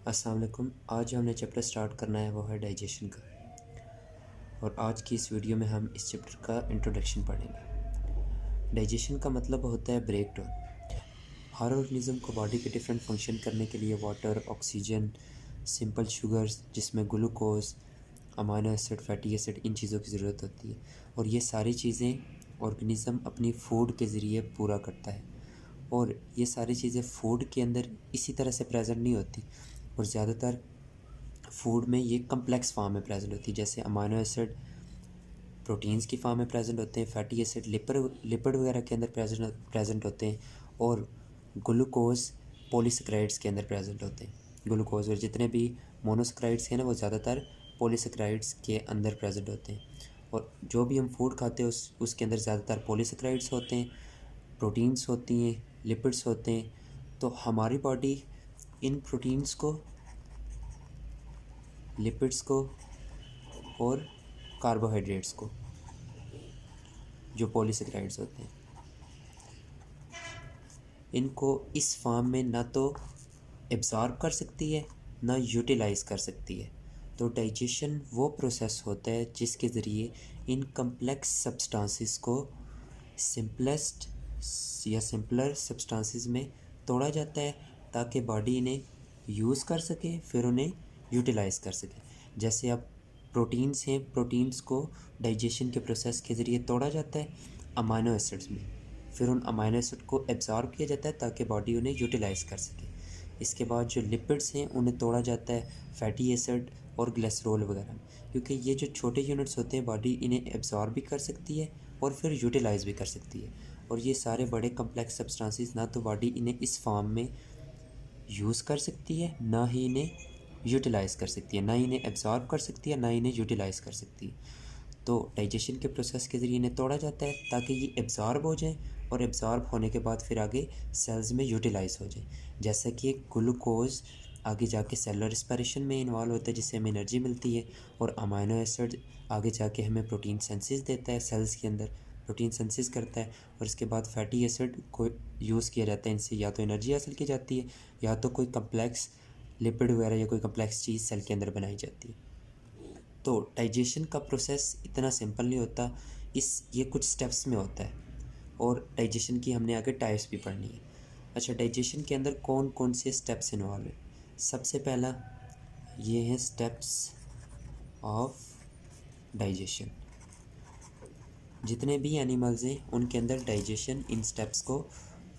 अस्सलाम वालेकुम। आज जो हमने चैप्टर स्टार्ट करना है वो है डाइजेशन का, और आज की इस वीडियो में हम इस चैप्टर का इंट्रोडक्शन पढ़ेंगे। डाइजेशन का मतलब होता है ब्रेक डाउन। हर ऑर्गेनिज्म को बॉडी के डिफरेंट फंक्शन करने के लिए वाटर, ऑक्सीजन, सिंपल शुगर्स जिसमें glucose, amino acid, fatty acid, इन चीज़ों की ज़रूरत होती है, और ये सारी चीज़ें ऑर्गेनिज्म अपनी फूड के ज़रिए पूरा करता है। और ये सारी चीज़ें फूड के अंदर इसी तरह से प्रेजेंट नहीं होती, और ज़्यादातर फूड में ये कम्प्लेक्स फॉर्म में प्रेजेंट होती है। जैसे अमाइनो एसिड प्रोटीन्स की फॉर्म में प्रेजेंट होते हैं, फैटी एसिड लिपिड वगैरह के अंदर प्रेजेंट होते हैं, और ग्लूकोज पॉलीसेकेराइड्स के अंदर प्रेजेंट होते हैं। ग्लूकोज और जितने भी मोनोसेकेराइड्स हैं ना, वो ज़्यादातर पॉलीसेकेराइड्स के अंदर प्रेजेंट होते हैं। और जो भी हम फूड खाते हैं उसके अंदर ज़्यादातर पॉलीसेकेराइड्स होते हैं, प्रोटीन्स होती हैं, लिपिड्स होते हैं। तो हमारी बॉडी इन प्रोटीन्स को, लिपिड्स को और कार्बोहाइड्रेट्स को, जो पॉलीसेकेराइड्स होते हैं, इनको इस फॉर्म में ना तो एब्ज़ॉर्ब कर सकती है ना यूटिलाइज़ कर सकती है। तो डाइजेशन वो प्रोसेस होता है जिसके ज़रिए इन कम्प्लेक्स सब्सटेंसेस को सिंपलेस्ट या सिंपलर सब्सटेंसेस में तोड़ा जाता है, ताकि बॉडी इन्हें यूज़ कर सके, फिर उन्हें यूटिलाइज़ कर सके। जैसे अब प्रोटीन्स हैं, प्रोटीन्स को डाइजेशन के प्रोसेस के ज़रिए तोड़ा जाता है अमाइनो एसिड्स में, फिर उन अमाइनो एसिड को एब्ज़ॉर्ब किया जाता है ताकि बॉडी उन्हें यूटिलाइज़ कर सके। इसके बाद जो लिपिड्स हैं उन्हें तोड़ा जाता है फैटी एसिड और ग्लिसरॉल वगैरह में, क्योंकि ये जो छोटे यूनिट्स होते हैं बॉडी इन्हें एब्ज़ॉर्ब भी कर सकती है और फिर यूटिलाइज़ भी कर सकती है। और ये सारे बड़े कम्प्लेक्स सब्सटेंसेस ना तो बॉडी इन्हें इस फॉर्म में यूज़ कर सकती है, ना ही इन्हें यूटिलाइज़ कर सकती है, ना ही इन्हें एब्ज़ॉर्ब कर सकती है, ना ही इन्हें यूटिलाइज़ कर सकती है। तो डाइजेशन के प्रोसेस के ज़रिए इन्हें तोड़ा जाता है ताकि ये एब्ज़ॉर्ब हो जाए, और एब्ज़ॉर्ब होने के बाद फिर आगे सेल्स में यूटिलाइज़ हो जाए। जैसा कि ग्लूकोज आगे जाके सेलुलर रिस्पिरेशन में इन्वॉल्व होता है जिससे हमें एनर्जी मिलती है, और अमाइनो एसिड आगे जाके हमें प्रोटीन सिंथेसिस देता है, सेल्स के अंदर प्रोटीन सिंथेसिस करता है, और इसके बाद फैटी एसिड को यूज़ किया जाता है। इनसे या तो एनर्जी हासिल की जाती है या तो कोई कम्प्लेक्स लिपिड वगैरह या कोई कम्प्लेक्स चीज़ सेल के अंदर बनाई जाती है। तो डाइजेशन का प्रोसेस इतना सिंपल नहीं होता, ये कुछ स्टेप्स में होता है, और डाइजेशन की हमने आगे टाइप्स भी पढ़नी है। अच्छा, डाइजेशन के अंदर कौन कौन से स्टेप्स इन्वॉल्व हैं? सबसे पहला ये है स्टेप्स ऑफ डाइजेशन। जितने भी एनिमल्स हैं उनके अंदर डाइजेशन इन स्टेप्स को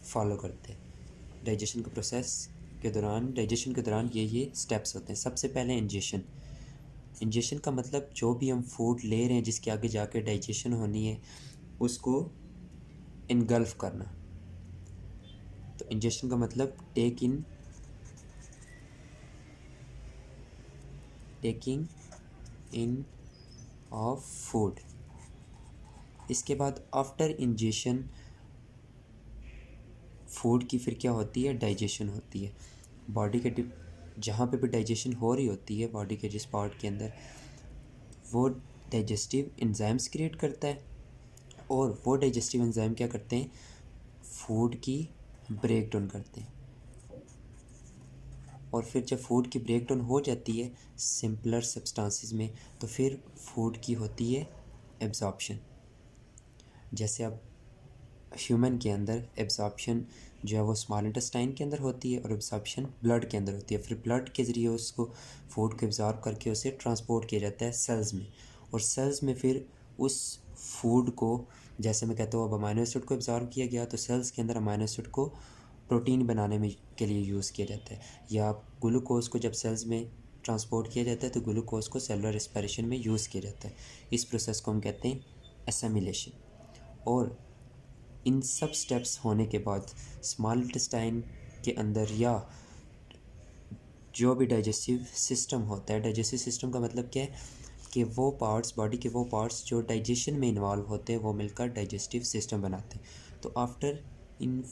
फॉलो करते हैं। डाइजेशन के प्रोसेस के दौरान, डाइजेशन के दौरान ये स्टेप्स होते हैं। सबसे पहले इंजेशन। इंजेशन का मतलब जो भी हम फूड ले रहे हैं जिसके आगे जाके डाइजेशन होनी है उसको इनगल्फ करना। तो इंजेशन का मतलब टेकिंग इन ऑफ फूड। इसके बाद आफ्टर इंजेशन फूड की फिर क्या होती है? डाइजेशन होती है। बॉडी के जहाँ पे भी डाइजेशन हो रही होती है बॉडी के जिस पार्ट के अंदर, वो डाइजेस्टिव एंजाइम्स क्रिएट करता है, और वो डाइजेस्टिव एंजाइम क्या करते हैं? फूड की ब्रेक डाउन करते हैं। और फिर जब फूड की ब्रेक डाउन हो जाती है सिंपलर सब्सटेंसेस में, तो फिर फूड की होती है एब्जॉर्प्शन। जैसे अब ह्यूमन के अंदर एब्जॉर्प्शन जो है वो स्मॉल इंटेस्टाइन के अंदर होती है, और एब्जॉर्प्शन ब्लड के अंदर होती है। फिर ब्लड के ज़रिए उसको फूड को एब्जॉर्ब करके उसे ट्रांसपोर्ट किया जाता है सेल्स में, और सेल्स में फिर उस फूड को, जैसे मैं कहता हूँ अब अमाइनो एसिड को एब्जॉर्ब किया गया, तो सेल्स के अंदर अमाइनो एसिड को प्रोटीन बनाने में के लिए यूज़ किया जाता है। या ग्लूकोज को जब सेल्स में ट्रांसपोर्ट किया जाता है तो ग्लूकोज को सेलुलर रेस्पिरेशन में यूज़ किया जाता है। इस प्रोसेस को हम कहते हैं एसिमिलेशन। और इन सब स्टेप्स होने के बाद स्मॉल इंटेस्टाइन के अंदर, या जो भी डाइजेस्टिव सिस्टम होता है, डाइजेस्टिव सिस्टम का मतलब क्या है कि वो पार्ट्स, बॉडी के वो पार्ट्स जो डाइजेशन में इन्वॉल्व होते हैं वो मिलकर डाइजेस्टिव सिस्टम बनाते हैं। तो आफ्टर इन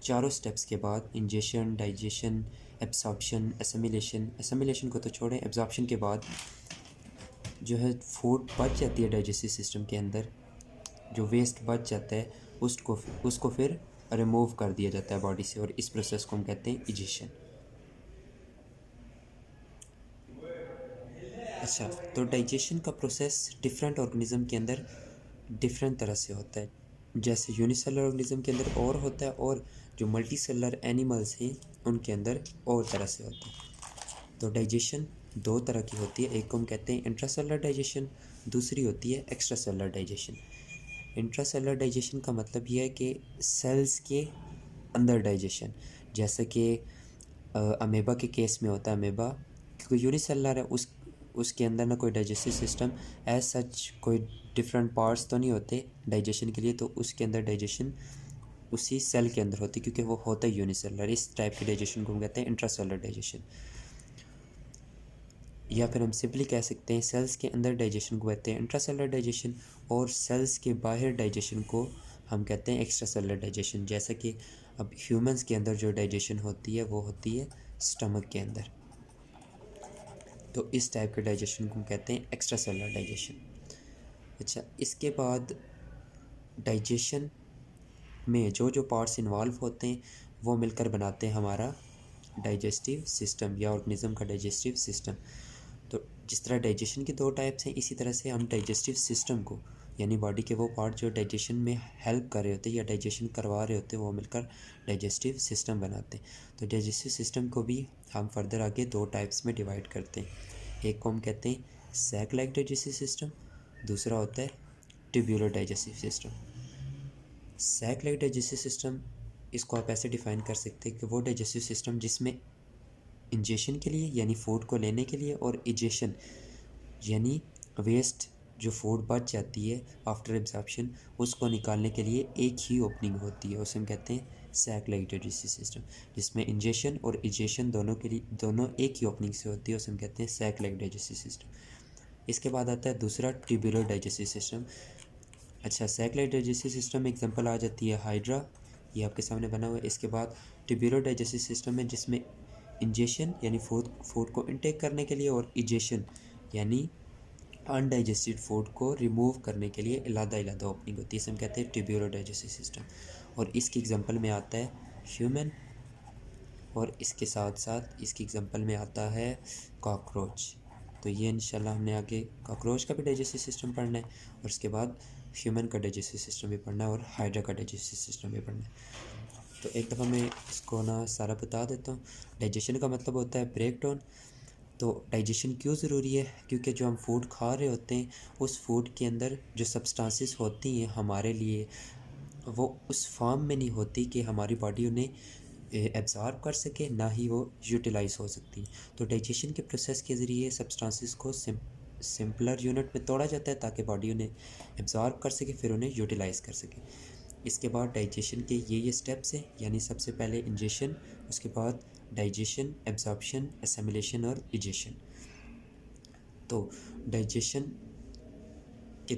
चारों स्टेप्स के बाद, इंजेशन, डाइजेशन, एब्सॉर्प्शन, एसिमिलेशन को तो छोड़ें, एब्सॉर्प्शन के बाद जो है फूड बच जाती है डाइजेस्टिव सिस्टम के अंदर, जो वेस्ट बच जाता है उसको फिर रिमूव कर दिया जाता है बॉडी से, और इस प्रोसेस को हम कहते हैं इजेशन। अच्छा, तो डाइजेशन का प्रोसेस डिफरेंट ऑर्गेनिज्म के अंदर डिफरेंट तरह से होता है। जैसे यूनिसेलुलर ऑर्गेनिज्म के अंदर और होता है, और जो मल्टी सेलुलर एनिमल्स हैं उनके अंदर और तरह से होता है। तो डाइजेशन दो तरह की होती है, एक को हम कहते हैं इंट्रासेलुलर डाइजेशन, दूसरी होती है extra cellular digestion. Intracellular digestion का मतलब यह है कि सेल्स के अंदर डाइजेशन, जैसे कि अमेबा के केस में होता है। अमेबा क्योंकि यूनिसेलुलर है, उसके अंदर ना कोई डाइजेस्टिव सिस्टम एज सच कोई डिफरेंट पार्ट्स तो नहीं होते डाइजेशन के लिए, तो उसके अंदर डाइजेशन उसी सेल के अंदर होती है क्योंकि वो होता है यूनिसेलुलर। इस टाइप के डाइजेशन को हम कहते हैं इंट्रासेलुलर डाइजेशन, या फिर हम सिंपली कह सकते हैं सेल्स के अंदर डाइजेशन को कहते हैं इंट्रासेलुलर डाइजेशन, और सेल्स के बाहर डाइजेशन को हम कहते हैं एक्स्ट्रा सेलुलर डाइजेशन। जैसे कि अब ह्यूमंस के अंदर जो डाइजेशन होती है वो होती है स्टमक के अंदर, तो इस टाइप के डाइजेशन को हम कहते हैं एक्स्ट्रा सेलुलर डाइजेशन। अच्छा, इसके बाद डाइजेशन में जो जो पार्ट्स इन्वॉल्व होते हैं वो मिलकर बनाते हैं हमारा डाइजेस्टिव सिस्टम या ऑर्गेनिज्म का डाइजेस्टिव सिस्टम। तो जिस तरह डाइजेशन की दो टाइप्स हैं, इसी तरह से हम डाइजेस्टिव सिस्टम को, यानी बॉडी के वो पार्ट जो डाइजेशन में हेल्प कर रहे होते हैं या डाइजेशन करवा रहे होते हैं, वो मिलकर डाइजेस्टिव सिस्टम बनाते हैं। तो डाइजेस्टिव सिस्टम को भी हम फर्दर आगे दो टाइप्स में डिवाइड करते हैं। एक को हम कहते हैं सैक लाइक डाइजेस्टिव सिस्टम, दूसरा होता है tubular digestive system. Sac like digestive system, इसको आप ऐसे डिफाइन कर सकते हैं कि वो डाइजेस्टिव सिस्टम जिसमें इंजेशन के लिए यानी फूड को लेने के लिए, और इजेशन यानी वेस्ट जो फूड बच जाती है आफ्टर एब्जॉर्प्शन उसको निकालने के लिए एक ही ओपनिंग होती है, उसे हम कहते हैं सैक लाइक डाइजेस्टिव सिस्टम। जिसमें इंजेशन और इजेशन दोनों के लिए दोनों एक ही ओपनिंग से होती है, उसे हम कहते हैं सैक लाइक डाइजेस्टिव सिस्टम। इसके बाद आता है दूसरा ट्यूब्यूलर डाइजेस्टिव सिस्टम। अच्छा, सैक लाइक डाइजेस्टिव सिस्टम में एग्जांपल आ जाती है हाइड्रा, ये आपके सामने बना हुआ है। इसके बाद ट्यूब्यूलर डाइजेस्टिव सिस्टम में जिसमें इंजेशन यानी फूड को इनटेक करने के लिए, और इजेशन यानी अनडाइजेस्टेड फूड को रिमूव करने के लिए अलग-अलग ओपनिंग होती है, इसे हम कहते हैं ट्यूब्यूलर डाइजेस्टिव सिस्टम। और इसकी एग्जांपल में आता है ह्यूमन, और इसके साथ साथ इसकी एग्जांपल में आता है कॉकरोच। तो ये इंशाल्लाह हमने आगे कॉकरोच का भी डाइजेस्टिव सिस्टम पढ़ना है, और उसके बाद ह्यूमन का डाइजेस्टिव सिस्टम भी पढ़ना है, और हाइड्रा का डाइजेस्टिव सिस्टम भी पढ़ना है। तो एक दफ़ा मैं इसको ना सारा बता देता हूँ। डाइजेशन का मतलब होता है ब्रेक डाउन। तो डाइजेशन क्यों ज़रूरी है? क्योंकि जो हम फूड खा रहे होते हैं उस फूड के अंदर जो सब्सटेंसेस होती हैं हमारे लिए, वो उस फॉर्म में नहीं होती कि हमारी बॉडी उन्हें एब्ज़ॉर्ब कर सके, ना ही वो यूटिलाइज़ हो सकती। तो डाइजेशन के प्रोसेस के ज़रिए सब्सटेंसेस को सिंपलर यूनिट में तोड़ा जाता है ताकि बॉडी उन्हें एब्ज़ॉर्ब कर सके, फिर उन्हें यूटिलाइज़ कर सके। इसके बाद डाइजेशन के ये स्टेप्स हैं, यानी सबसे पहले इंजेशन, उसके बाद डाइजेशन, एब्जॉर्प्शन, एसिमिलेशन और इजेशन। तो डाइजेशन के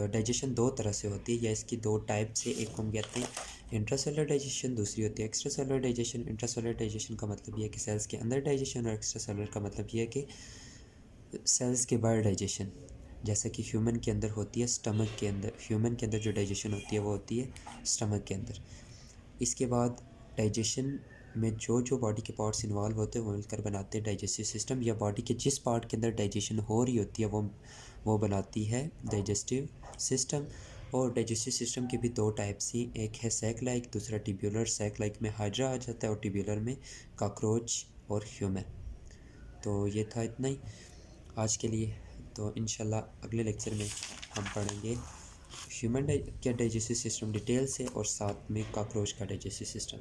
डाइजेशन दो तरह से होती है, या इसकी दो टाइप से, एक हम कहते हैं इंट्रासेलुलर डाइजेशन, दूसरी होती है extra cellular digestion. Intracellular digestion का मतलब ये है कि सेल्स के अंदर डाइजेशन, और एक्स्ट्रा सेलुलर का मतलब ये है कि सेल्स के बाहर डाइजेशन। जैसे कि ह्यूमन के अंदर होती है स्टमक के अंदर, ह्यूमन के अंदर जो डाइजेशन होती है वो होती है स्टमक के अंदर। इसके बाद डाइजेशन में जो जो बॉडी के पार्ट्स इन्वॉल्व होते हैं वो मिलकर बनाते हैं डाइजेस्टिव सिस्टम, या बॉडी के जिस पार्ट के अंदर डाइजेशन हो रही होती है वो बनाती है डाइजेस्टिव सिस्टम। और डाइजेस्टिव सिस्टम के भी दो टाइप्स ही, एक है सैक लाइक, दूसरा ट्यूब्यूलर। सैक लाइक में हाइड्रा आ जाता है और ट्यूब्यूलर में कॉकरोच और ह्यूमन। तो ये था इतना ही आज के लिए। तो इंशाल्लाह अगले लेक्चर में हम पढ़ेंगे ह्यूमन का डाइजेस्टिव सिस्टम डिटेल से, और साथ में कॉकरोच का डाइजेस्टिव सिस्टम।